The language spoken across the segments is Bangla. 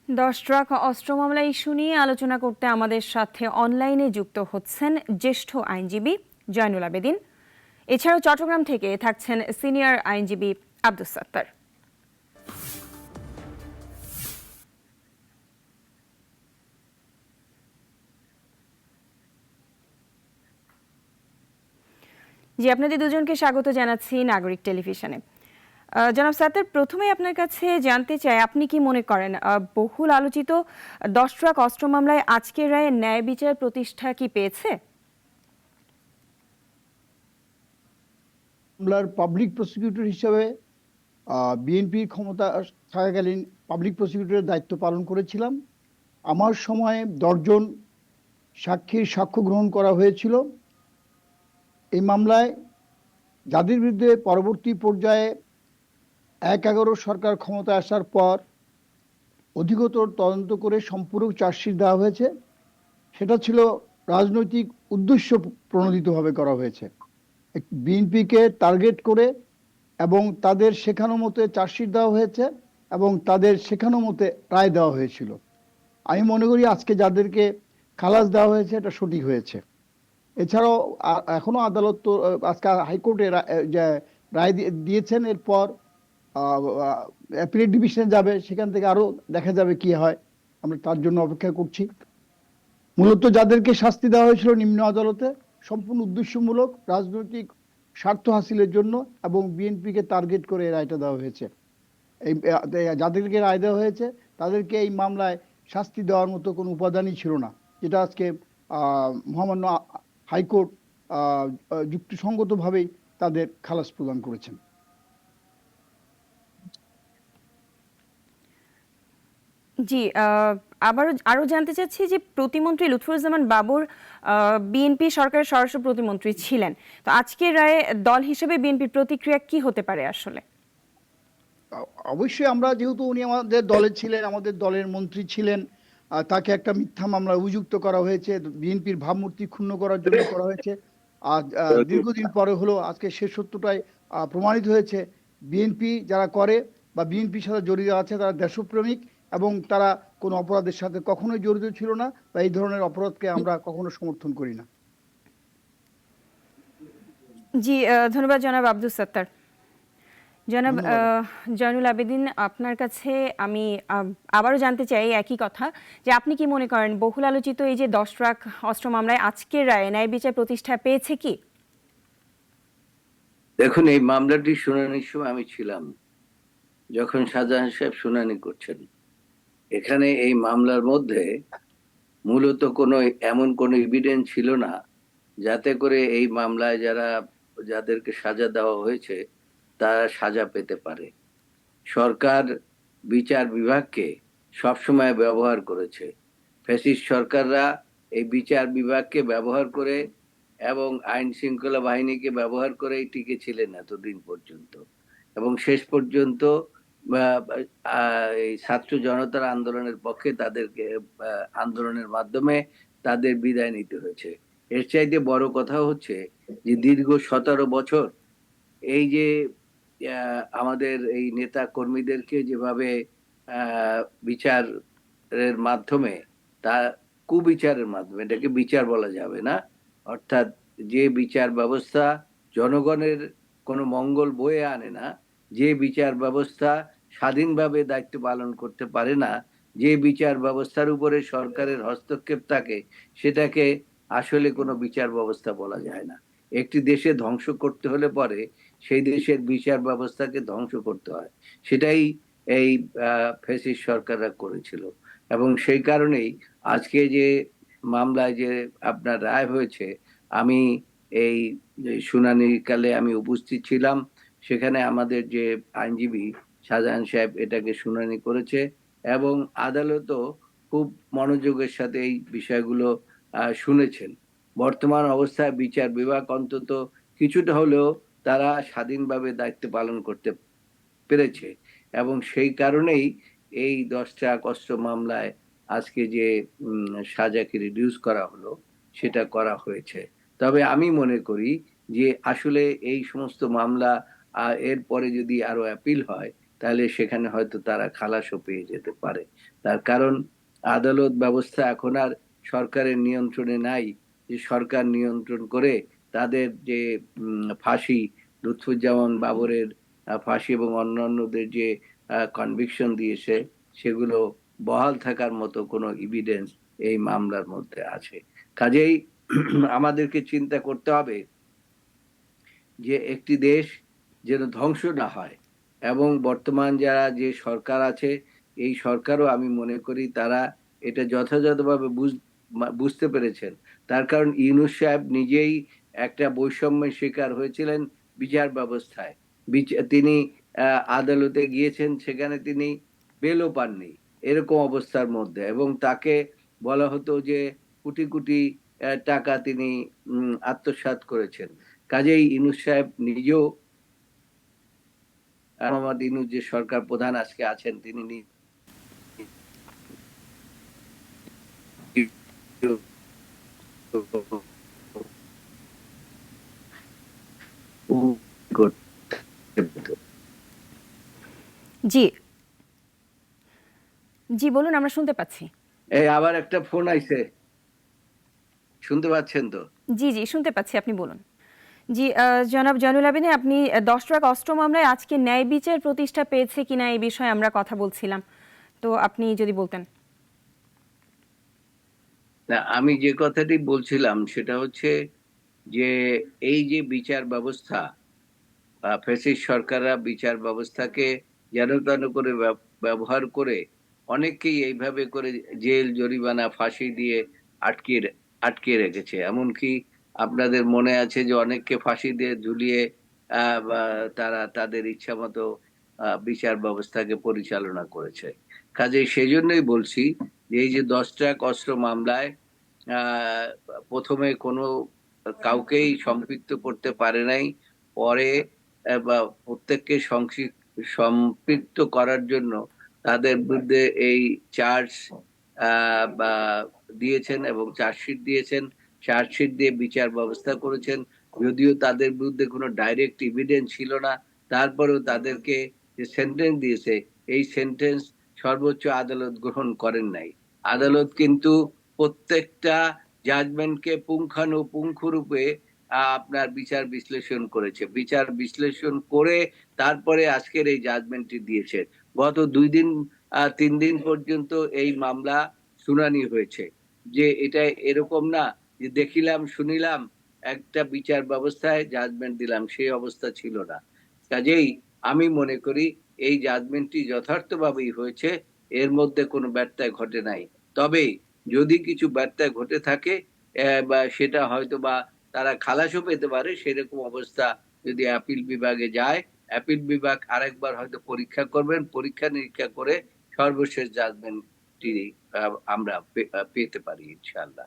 10 ট্রাক অস্ত্র মামলা ইস্যু নিয়ে আলোচনা করতে আমাদের সাথে অনলাইনে যুক্ত হচ্ছেন জ্যেষ্ঠ আইনজীবী জয়নুল আবেদিন। এছাড়াও চট্টগ্রাম থেকে থাকছেন সিনিয়র আইনজীবী আব্দুস সাত্তার। জি, আপনাদের দুজনকে স্বাগত জানাচ্ছি নাগরিক টেলিভিশনে। জনাব সাত্তার, প্রথমে আপনার কাছে জানতে চাই, আপনি কি মনে করেন বহুল আলোচিত 10 ট্রাক অস্ত্র মামলায় আজকের রায়ে ন্যায় বিচার প্রতিষ্ঠা কি পেয়েছে? মামলার পাবলিক প্রসিকিউটর হিসেবে বিএনপির ক্ষমতা থাকাকালীন পাবলিক প্রসিকিউটরের দায়িত্ব পালন করেছিলাম। আমার সময়ে 10 জন সাক্ষীর সাক্ষ্য গ্রহণ করা হয়েছিল। এই মামলায় যাদের বিরুদ্ধে পরবর্তী পর্যায়ে 1/11 সরকার ক্ষমতায় আসার পর অধিকতর তদন্ত করে সম্পূরক চার্জশিট দেওয়া হয়েছে, সেটা ছিল রাজনৈতিক উদ্দেশ্য প্রণোদিতভাবে করা হয়েছে। বিএনপিকে টার্গেট করে এবং তাদের শেখানো মতে চার্জশিট দেওয়া হয়েছে এবং তাদের শেখানো মতে রায় দেওয়া হয়েছিল। আমি মনে করি আজকে যাদেরকে খালাস দেওয়া হয়েছে এটা সঠিক হয়েছে। এছাড়াও এখনো আদালত তো আজকে হাইকোর্টে যে রায় দিয়েছেন, এরপর অ্যাপিলেট ডিভিশনে যাবে, সেখান থেকে আরো দেখা যাবে কি হয়। আমরা তার জন্য অপেক্ষা করছি। মূলত যাদেরকে শাস্তি দেওয়া হয়েছিল নিম্ন আদালতে সম্পূর্ণ উদ্দেশ্যমূলক রাজনৈতিক স্বার্থ হাসিলের জন্য এবং বিএনপিকে টার্গেট করে এই রায়টা দেওয়া হয়েছে। এই যাদেরকে রায় দেওয়া হয়েছে তাদেরকে এই মামলায় শাস্তি দেওয়ার মতো কোনো উপাদানই ছিল না, যেটা আজকে মহামান্য হাইকোর্ট যুক্তিসঙ্গতভাবেই তাদের খালাস প্রদান করেছেন। জি, আরো জানতে চাচ্ছি যে প্রতিমন্ত্রী লুৎফুজ্জামান বাবর বিএনপি সরকারের স্বরাষ্ট্র প্রতিমন্ত্রী ছিলেন। তো আজকের রায়ে দল হিসেবে বিএনপির প্রতিক্রিয়া কি হতে পারে আসলে? অবশ্যই আমরা, যেহেতু উনি আমাদের দলে ছিলেন, আমাদের দলের মন্ত্রী ছিলেন, তাকে একটা মিথ্যা মামলা অভিযুক্ত করা হয়েছে, বিএনপির ভাবমূর্তি ক্ষুণ্ণ করার জন্য করা হয়েছে। আর দীর্ঘদিন পরে হলো আজকে সে সত্যটাই প্রমাণিত হয়েছে। বিএনপি যারা করে বা বিএনপির সাথে জড়িত আছে তারা দেশপ্রেমিক এবং তারা কোনো অপরাধের সাথে কখনোই জড়িত ছিল না, বা এই ধরনের অপরাধকে আমরা কখনো সমর্থন করি না। জি, ধন্যবাদ জনাব আব্দুস সাত্তার। জনাব ধন্যবাদ। জয়নুল আবেদিন, আপনার কাছে আমি আবারও জানতে চাই একই কথা, যে আপনি কি মনে করেন বহুল আলোচিত এই যে 10 ট্রাক অস্ত্র মামলায় আজকের রায়ে ন্যায় বিচার প্রতিষ্ঠা পেয়েছে কি? দেখুন, এই মামলাটি শুনানির সময় আমি ছিলাম যখন শাহজাহান সাহেব শুনানি করছেন। এখানে এই মামলার মধ্যে মূলত এমন কোনো এভিডেন্স ছিল না যাতে করে এই মামলায় যাদেরকে সাজা দেওয়া হয়েছে তারা সাজা পেতে পারে। সরকার বিচার বিভাগকে সবসময় ব্যবহার করেছে। ফ্যাসিস্ট সরকাররা এই বিচার বিভাগকে ব্যবহার করে এবং আইন শৃঙ্খলা বাহিনীকে ব্যবহার করেই টিকে ছিলেন এতদিন পর্যন্ত। এবং শেষ পর্যন্ত এই ছাত্র জনতার আন্দোলনের পক্ষে তাদেরকে আন্দোলনের মাধ্যমে তাদের বিদায় নিতে হয়েছে। এর চাইতে বড় কথা হচ্ছে যে দীর্ঘ 17 বছর এই যে আমাদের এই নেতা কর্মীদেরকে যেভাবে বিচারের মাধ্যমে, তা কুবিচারের মাধ্যমে, এটাকে বিচার বলা যাবে না, অর্থাৎ যে বিচার ব্যবস্থা জনগণের কোনো মঙ্গল বয়ে আনে না, যে বিচার ব্যবস্থা স্বাধীনভাবে দায়িত্ব পালন করতে পারে না, যে বিচার ব্যবস্থার উপরে সরকারের হস্তক্ষেপ থাকে, সেটাকে আসলে কোনো বিচার ব্যবস্থা বলা যায় না। একটি দেশে ধ্বংস করতে হলে পরে সেই দেশের বিচার ব্যবস্থাকে ধ্বংস করতে হয়। সেটাই এই ফ্যাসিস্ট সরকাররা করেছিল। এবং সেই কারণেই আজকে যে মামলায় যে আপনার রায় হয়েছে, আমি এই শুনানি কালে আমি উপস্থিত ছিলাম। সেখানে আমাদের যে আইনজীবী শাহজাহান সাহেব এটাকে শুনানি করেছে এবং আদালতও খুব মনোযোগের সাথে এই বিষয়গুলো শুনেছেন। বর্তমান অবস্থায় বিচার বিভাগ অন্তত কিছুটা হলেও তারা স্বাধীনভাবে দায়িত্ব পালন করতে পেরেছে। এবং সেই কারণেই এই 10টা অস্ত্র মামলায় আজকে যে সাজাকে রিডিউস করা হলো সেটা করা হয়েছে। তবে আমি মনে করি যে আসলে এই সমস্ত মামলা এরপরে যদি আরো অ্যাপিল হয় তাহলে সেখানে হয়তো তারা খালাসও পেয়ে যেতে পারে। তার কারণ আদালত ব্যবস্থা এখন আর সরকারের নিয়ন্ত্রণে নাই, যে সরকার নিয়ন্ত্রণ করে তাদের যে ফাঁসি, লুৎফুজ্জামান বাবরের ফাঁসি এবং অন্যান্যদের যে কনভিকশন দিয়েছে, সেগুলো বহাল থাকার মতো কোনো এভিডেন্স এই মামলার মধ্যে আছে। কাজেই আমাদেরকে চিন্তা করতে হবে যে একটি দেশ যেন ধ্বংস না হয়। এবং বর্তমান যারা যে সরকার আছে, এই সরকারও আমি মনে করি তারা এটা যথাযথভাবে বুঝতে পেরেছেন। তার কারণ ইউনূস সাহেব নিজেই একটা বৈষম্যের শিকার হয়েছিলেন বিচার ব্যবস্থায়। তিনি আদালতে গিয়েছেন, সেখানে তিনি বেলও পাননি এরকম অবস্থার মধ্যে, এবং তাকে বলা হতো যে কোটি কোটি টাকা তিনি আত্মসাৎ করেছেন। কাজেই ইউনূস সাহেব নিজেও, মোহাম্মদ ইউনূস যে সরকার প্রধান আজকে আছেন, তিনি জি, জি বলুন, আমরা শুনতে পাচ্ছি। এই আবার একটা ফোন আইছে, শুনতে পাচ্ছেন তো? জি, জি শুনতে পাচ্ছি, আপনি বলুন। জি, জনাব জয়নুল আবেদিন, আপনি 10 ট্রাক অস্ত্র মামলায় আজকে ন্যায় বিচার প্রতিষ্ঠা পেয়েছে কিনা এই বিষয়ে আমরা কথা বলছিলাম, তো আপনি যদি বলতেন। না, আমি যে কথাটি বলছিলাম সেটা হচ্ছে যে এই যে বিচার ব্যবস্থা, ফ্যাসিস্ট সরকাররা বিচার ব্যবস্থাকে যেন তেন করে ব্যবহার করে অনেককেই এইভাবে করে জেল, জরিমানা, ফাঁসি দিয়ে আটকে আটকে রেখেছে। এমনকি আপনাদের মনে আছে যে অনেককে ফাঁসি দিয়ে ঝুলিয়ে তারা তাদের ইচ্ছা মতো বিচার ব্যবস্থাকে পরিচালনা করেছে। কাজে সেজন্যই বলছি যে এই যে 10 ট্রাক অস্ত্র মামলায় আহ প্রথমে কোনো কাউকেই সম্পৃক্ত করতে পারে নাই, পরে বা প্রত্যেককে সম্পৃক্ত করার জন্য তাদের বিরুদ্ধে এই চার্জ বা দিয়েছেন এবং চার্জশিট দিয়েছেন। চার্জশিট দিয়ে বিচার ব্যবস্থা করেছেন, যদিও তাদের বিরুদ্ধে কোনো ডাইরেক্ট এভিডেন্স ছিল না। তারপরেও তাদেরকে যে সেন্টেন্স দিয়েছে, এই সেন্টেন্স সর্বোচ্চ আদালত গ্রহণ করেন নাই। আদালত কিন্তু প্রত্যেকটা জাজমেন্টকে পুঙ্খানুপুঙ্খ রূপে আপনার বিচার বিশ্লেষণ করেছে। বিচার বিশ্লেষণ করে তারপরে আজকের এই জাজমেন্টটি দিয়েছে। গত 2 দিন 3 দিন পর্যন্ত এই মামলা শুনানি হয়েছে। যে এটা এরকম না যে দেখিলাম শুনিলাম একটা বিচার ব্যবস্থায় জাজমেন্ট দিলাম, সেই অবস্থা ছিল না। কাজেই আমি মনে করি এই জাজমেন্টটি যথার্থভাবেই হয়েছে, এর মধ্যে কোনো ব্যত্যয় ঘটে নাই। তবে যদি কিছু ব্যত্যয় ঘটে থাকে বা সেটা হয়তো বা তারা খালাসও পেতে পারে, সেরকম অবস্থা যদি আপিল বিভাগে যায়, আপিল বিভাগ আরেকবার হয়তো পরীক্ষা করবেন, পরীক্ষা নিরীক্ষা করে সর্বশেষ জাজমেন্টটি আমরা পেতে পারি ইনশাআল্লাহ।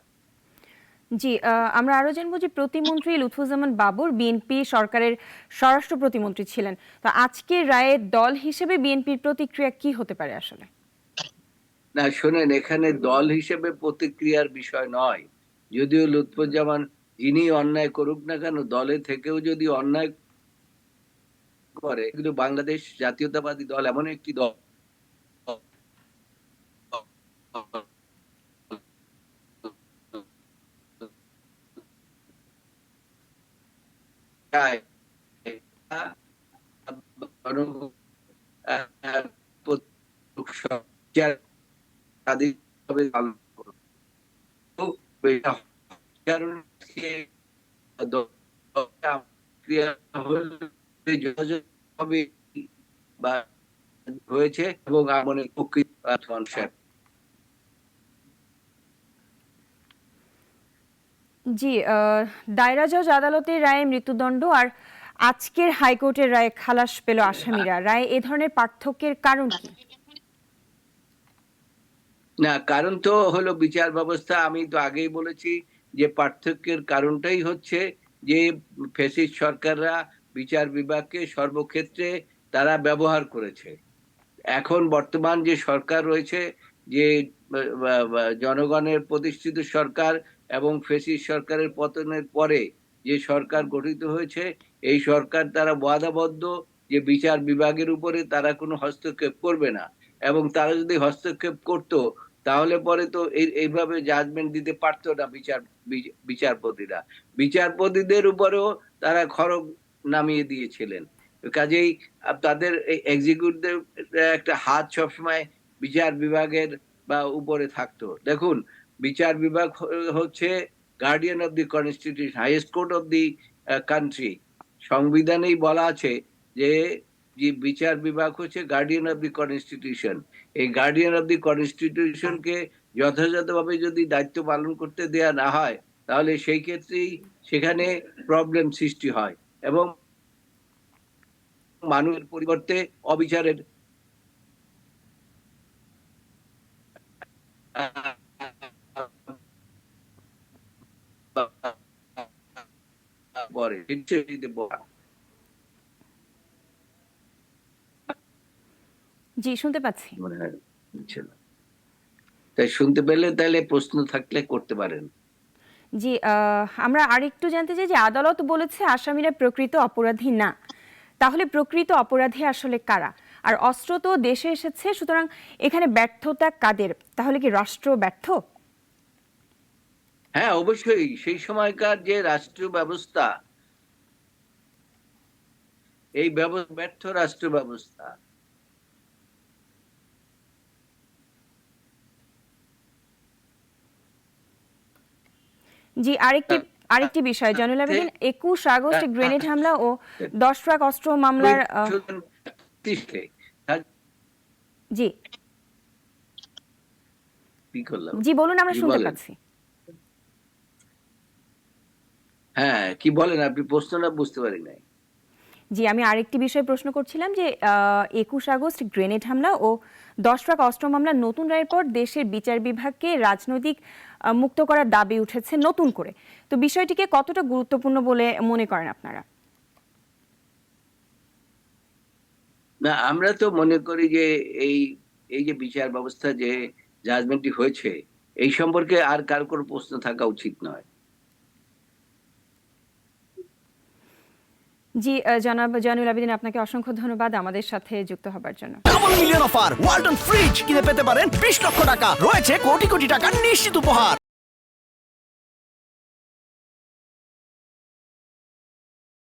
জি, আমরা আরো জানবো যে প্রতিমন্ত্রী লুৎফুজ্জামান বাবর বিএনপি সরকারের স্বরাষ্ট্র প্রতিমন্ত্রী ছিলেন, তো আজকের রায়ে দল হিসেবে বিএনপির প্রতিক্রিয়া কি হতে পারে আসলে? না শোনেন, এখানে দল হিসেবে প্রতিক্রিয়ার বিষয় নয়। যদিও লুৎফুজ্জামান যিনি অন্যায় করুক না কেন, দলে থেকেও যদি অন্যায় করে, কিন্তু বাংলাদেশ জাতীয়তাবাদী দল এমন একটি দল হয়েছে এবং আমনের প্রকৃত কনসেপ্ট। জি, দায়রা জজ আদালতের রায়ে মৃত্যুদণ্ড আর আজকের হাইকোর্টের রায়ে খালাস পেল আসামিরা, রায়ে এ ধরনের পার্থক্যের কারণ কি? না, কারণ তো হলো বিচার ব্যবস্থা। আমি তো আগেই বলেছি যে পার্থক্যের কারণটাই হচ্ছে যে ফ্যাসিস্ট সরকাররা বিচার বিভাগকে সর্বক্ষেত্রে তারা ব্যবহার করেছে। এখন বর্তমান যে সরকার রয়েছে, যে জনগণের প্রতিষ্ঠিত সরকার এবং ফ্যাসিস্ট সরকারের পতনের পরে যে সরকার গঠিত হয়েছে, এই সরকার তারা ওয়াদাবদ্ধ যে বিচার বিভাগের উপরে তারা কোনো হস্তক্ষেপ করবে না, এবং তারা যদি হস্তক্ষেপ করত তাহলে পরে তো এইভাবে জাজমেন্ট দিতে পারতো না বিচারপতিরা। বিচারপতিদের উপরেও তারা খড়গ নামিয়ে দিয়েছিলেন। কাজেই তাদের এক্সিকিউটিভ একটা হাত সবসময় বিচার বিভাগের বা উপরে থাকতো। দেখুন, বিচার বিভাগ হচ্ছে guardian of the constitution, highest court of the country. সংবিধানেই বলা আছে যে বিচার বিভাগ হচ্ছে গার্ডিয়ান অফ দি কনস্টিটিউশন। এই গার্ডিয়ান অফ দি কনস্টিটিউশনকে যথাযথভাবে যদি দায়িত্ব পালন করতে দেয়া না হয় তাহলে সেই ক্ষেত্রেই সেখানে প্রবলেম সৃষ্টি হয়, এবং মানুষের পরিবর্তে অবিচারের পরে জি, শুনতে পাচ্ছি। মনে হয় বুঝছে না। তাই শুনতে পেলে তাহলে প্রশ্ন থাকলে করতে পারেন। জি, আমরা আরেকটু জানতে চাই যে আদালত বলেছে আসামিরা প্রকৃত অপরাধী না, তাহলে প্রকৃত অপরাধী আসলে কারা? আর অস্ত্র তো দেশে এসেছে, সুতরাং এখানে ব্যর্থতা কাদের? তাহলে কি রাষ্ট্র ব্যর্থ? হ্যাঁ, অবশ্যই। সেই সময়কার যে রাষ্ট্র ব্যবস্থা, এই ব্যর্থ রাষ্ট্র ব্যবস্থা। জি, আরেকটি বিষয় জয়নুল আবেদিন, ২১ আগস্ট গ্রেনেড হামলা ও 10 ট্রাক অস্ত্র মামলার জি জি বলুন, আমরা শুনতে পাচ্ছি। হ্যাঁ, কি বলেন আপনি? প্রশ্নটা বুঝতে পারি নাই। জি, আমি আরেকটি বিষয় প্রশ্ন করছিলাম যে ২১ আগস্ট গ্রেনেড হামলা ও 10 ট্রাক অস্ত্র মামলার নতুন রায়ের পর দেশের বিচার বিভাগকে রাজনৈতিক মুক্ত করার দাবি উঠেছে নতুন করে। তো বিষয়টিকে কতটা গুরুত্বপূর্ণ বলে মনে করেন আপনারা? না, আমরা তো মনে করি যে এই এই যে বিচার ব্যবস্থা যে জাজমেন্টটি হয়েছে এই সম্পর্কে আর কার কোনো প্রশ্ন থাকা উচিত নয়। জি, জনাব জয়নুল আবেদিন, আপনাকে অসংখ্য ধন্যবাদ আমাদের সাথে যুক্ত হবার জন্য। Double million offer Walton fridge কিনে পেতে পারেন 20 লক্ষ টাকা, রয়েছে কোটি কোটি টাকার নিশ্চিত উপহার।